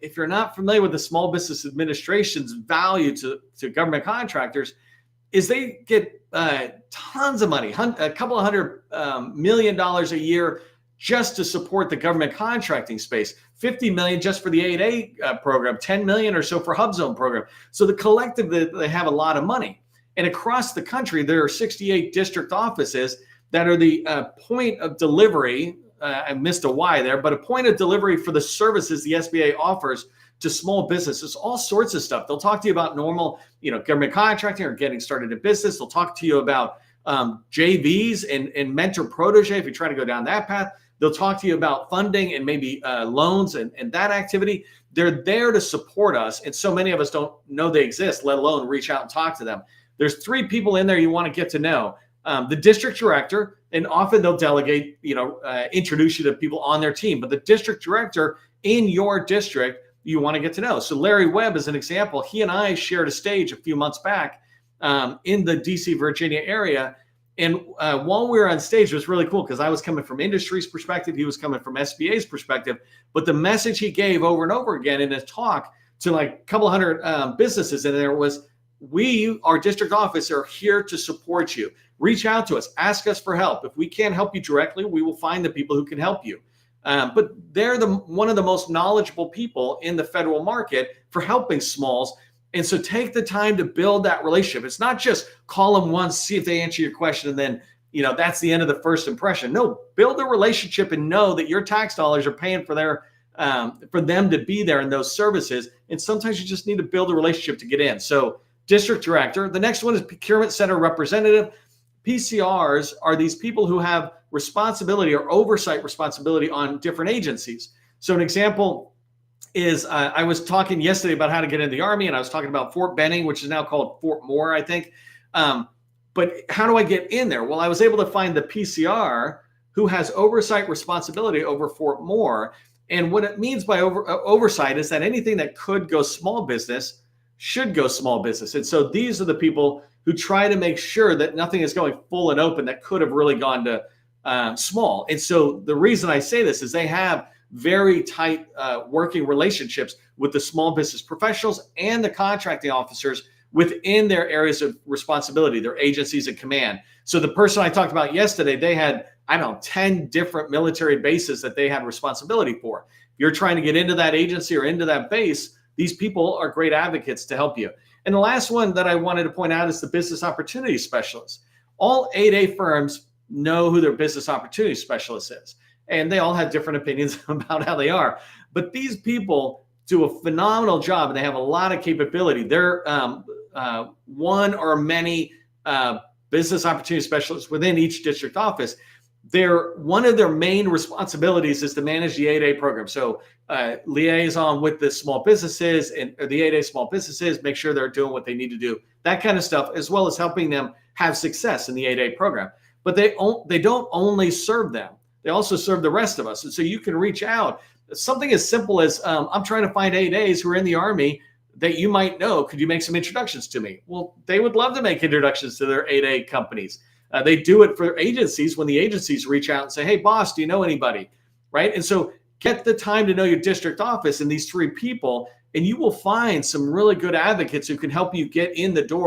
if you're not familiar with the Small Business Administration's value to government contractors, is they get tons of money, a couple of $100 million a year just to support the government contracting space. 50 million just for the 8A program, 10 million or so for HubZone program. So the collective, they have a lot of money. And across the country, there are 68 district offices that are the point of delivery. I missed a Y there, but a point of delivery for the services the SBA offers to small businesses, all sorts of stuff. They'll talk to you about normal, government contracting or getting started in business. They'll talk to you about JVs and mentor protege if you try to go down that path. They'll talk to you about funding and maybe loans and that activity. They're there to support us. And so many of us don't know they exist, let alone reach out and talk to them. There's 3 people in there you want to get to know. The district director, and often they'll delegate, introduce you to people on their team. But the district director in your district, you want to get to know. So Larry Webb is an example. He and I shared a stage a few months back in the DC, Virginia area. And while we were on stage, it was really cool because I was coming from industry's perspective. He was coming from SBA's perspective. But the message he gave over and over again in his talk to like a couple hundred businesses in there was, we, our district office, are here to support you. Reach out to us. Ask us for help. If we can't help you directly, we will find the people who can help you. But they're one of the most knowledgeable people in the federal market for helping smalls. And so take the time to build that relationship. It's not just call them once, see if they answer your question, and then, that's the end of the first impression. No, build a relationship and know that your tax dollars are paying for for them to be there in those services. And sometimes you just need to build a relationship to get in. So district director. The next one is procurement center representative. PCRs are these people who have responsibility or oversight responsibility on different agencies. So an example is I was talking yesterday about how to get into the Army, and I was talking about Fort Benning, which is now called Fort Moore, I think. But how do I get in there? Well, I was able to find the PCR who has oversight responsibility over Fort Moore. And what it means by oversight is that anything that could go small business should go small business. And so these are the people who try to make sure that nothing is going full and open that could have really gone to small. And so the reason I say this is they have very tight working relationships with the small business professionals and the contracting officers within their areas of responsibility, their agencies of command. So the person I talked about yesterday, they had, 10 different military bases that they had responsibility for. If you're trying to get into that agency or into that base, these people are great advocates to help you. And the last one that I wanted to point out is the business opportunity specialist. All 8A firms know who their business opportunity specialist is, and they all have different opinions about how they are. But these people do a phenomenal job, and they have a lot of capability. They're one or many business opportunity specialists within each district office. One of their main responsibilities is to manage the 8A program. So liaison with the small businesses and the 8A small businesses, make sure they're doing what they need to do, that kind of stuff, as well as helping them have success in the 8A program. But they don't only serve them. They also serve the rest of us. And so you can reach out. Something as simple as, I'm trying to find 8As who are in the Army that you might know. Could you make some introductions to me? Well, they would love to make introductions to their 8A companies. They do it for agencies when the agencies reach out and say, hey, boss, do you know anybody? Right? And so get the time to know your district office and these 3 people, and you will find some really good advocates who can help you get in the door.